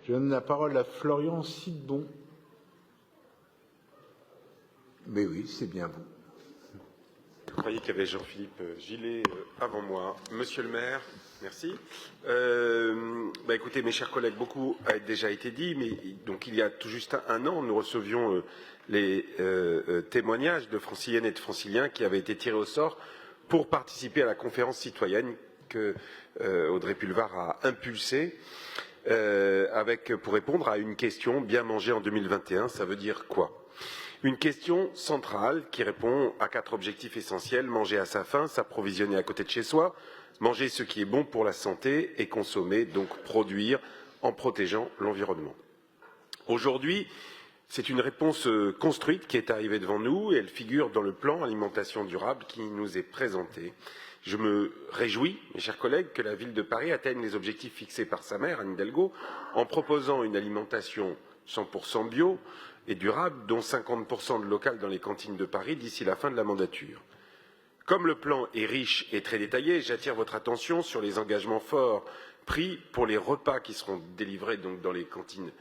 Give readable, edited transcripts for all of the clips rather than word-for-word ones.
Je donne la parole à Florian Sidbon. Mais oui, c'est bien vous. Je croyais qu'il y avait Jean-Philippe Gillet avant moi. Monsieur le maire, merci. Écoutez, mes chers collègues, beaucoup a déjà été dit, mais donc il y a tout juste un an, nous recevions les témoignages de Franciliennes et de Franciliens qui avaient été tirés au sort pour participer à la conférence citoyenne que Audrey Pulvar a impulsée pour répondre à une question: bien manger en 2021, ça veut dire quoi? Une question centrale qui répond à 4 objectifs essentiels: manger à sa faim, s'approvisionner à côté de chez soi, manger ce qui est bon pour la santé et consommer, donc produire, en protégeant l'environnement. Aujourd'hui, c'est une réponse construite qui est arrivée devant nous et elle figure dans le plan alimentation durable qui nous est présenté. Je me réjouis, mes chers collègues, que la ville de Paris atteigne les objectifs fixés par sa maire, Anne Hidalgo, en proposant une alimentation 100% bio et durable, dont 50% de local dans les cantines de Paris d'ici la fin de la mandature. Comme le plan est riche et très détaillé, j'attire votre attention sur les engagements forts pris pour les repas qui seront délivrés donc dans les cantines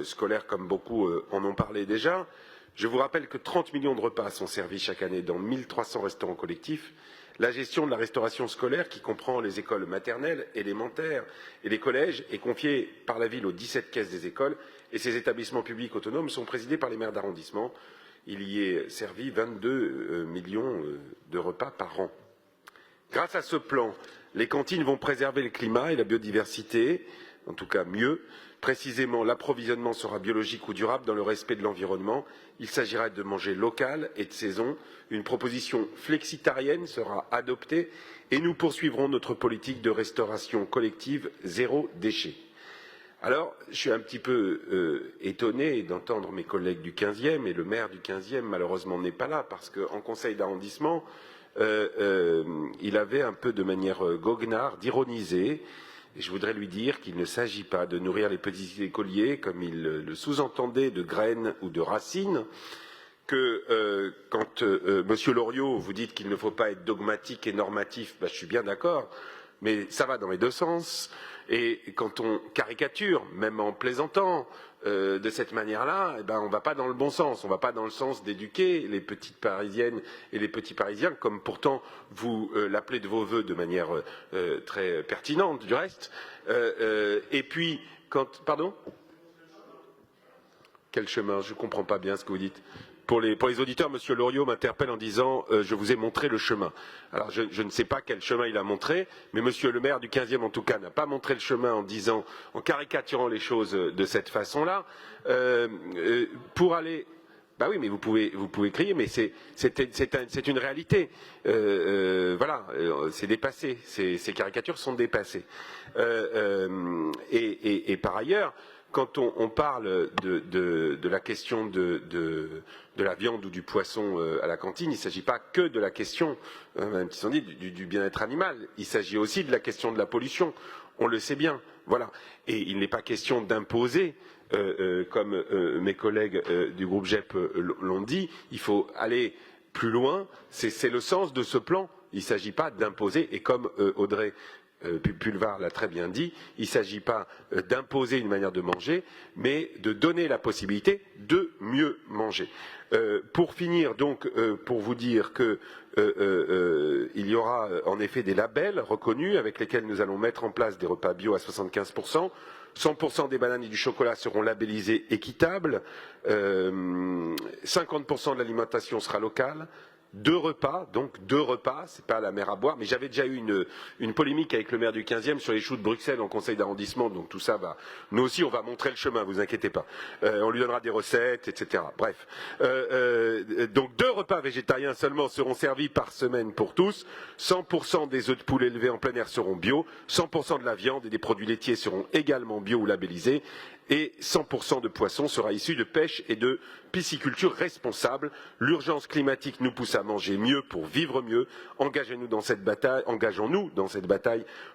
scolaires, comme beaucoup en ont parlé déjà. Je vous rappelle que 30 millions de repas sont servis chaque année dans 1300 restaurants collectifs. La gestion de la restauration scolaire, qui comprend les écoles maternelles, élémentaires et les collèges, est confiée par la ville aux 17 caisses des écoles et ces établissements publics autonomes sont présidés par les maires d'arrondissement. Il y est servi 22 millions de repas par an. Grâce à ce plan, les cantines vont préserver le climat et la biodiversité, en tout cas mieux. Précisément, l'approvisionnement sera biologique ou durable dans le respect de l'environnement. Il s'agira de manger local et de saison. Une proposition flexitarienne sera adoptée et nous poursuivrons notre politique de restauration collective zéro déchet. Alors, je suis un petit peu étonné d'entendre mes collègues du 15e, et le maire du 15e, malheureusement, n'est pas là, parce qu'en conseil d'arrondissement, il avait un peu de manière goguenarde d'ironiser. Et je voudrais lui dire qu'il ne s'agit pas de nourrir les petits écoliers, comme il le sous-entendait, de graines ou de racines, que quand Monsieur Loriot, vous dites qu'il ne faut pas être dogmatique et normatif, je suis bien d'accord, mais ça va dans les deux sens. Et quand on caricature, même en plaisantant, de cette manière-là, on ne va pas dans le bon sens. On ne va pas dans le sens d'éduquer les petites Parisiennes et les petits Parisiens, comme pourtant vous l'appelez de vos vœux de manière très pertinente, du reste. Et puis, pardon ? Quel chemin? Je ne comprends pas bien ce que vous dites. Pour les auditeurs, Monsieur Loriot m'interpelle en disant je vous ai montré le chemin. Alors je ne sais pas quel chemin il a montré, mais Monsieur le maire du 15e en tout cas n'a pas montré le chemin en caricaturant les choses de cette façon-là. Pour aller. Bah oui, mais vous pouvez crier, mais c'est une réalité. Voilà, c'est dépassé. Ces caricatures sont dépassées. Et par ailleurs, quand on parle de la question de la viande ou du poisson à la cantine, il ne s'agit pas que de la question, Madame Tissandi, du bien-être animal. Il s'agit aussi de la question de la pollution. On le sait bien. Voilà. Et il n'est pas question d'imposer, comme mes collègues du groupe GEP l'ont dit. Il faut aller plus loin. C'est le sens de ce plan. Il ne s'agit pas d'imposer. Et comme Audrey Pulvar l'a très bien dit, il ne s'agit pas d'imposer une manière de manger, mais de donner la possibilité de mieux manger. Pour finir, donc, pour vous dire que il y aura en effet des labels reconnus avec lesquels nous allons mettre en place des repas bio à 75%. 100% des bananes et du chocolat seront labellisés équitables. 50% de l'alimentation sera locale. 2 repas, donc 2 repas, c'est pas la mer à boire, mais j'avais déjà eu une polémique avec le maire du 15e sur les choux de Bruxelles en conseil d'arrondissement, donc tout ça va, nous aussi on va montrer le chemin, vous inquiétez pas. On lui donnera des recettes, etc. Bref. Donc 2 repas végétariens seulement seront servis par semaine pour tous, 100% des œufs de poule élevés en plein air seront bio, 100% de la viande et des produits laitiers seront également bio ou labellisés, et 100% de poissons sera issu de pêche et de pisciculture responsable. L'urgence climatique nous pousse à manger mieux pour vivre mieux. Engageons-nous dans cette bataille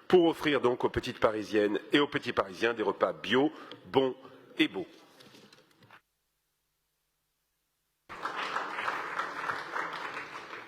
pour offrir donc aux petites Parisiennes et aux petits Parisiens des repas bio, bons et beaux.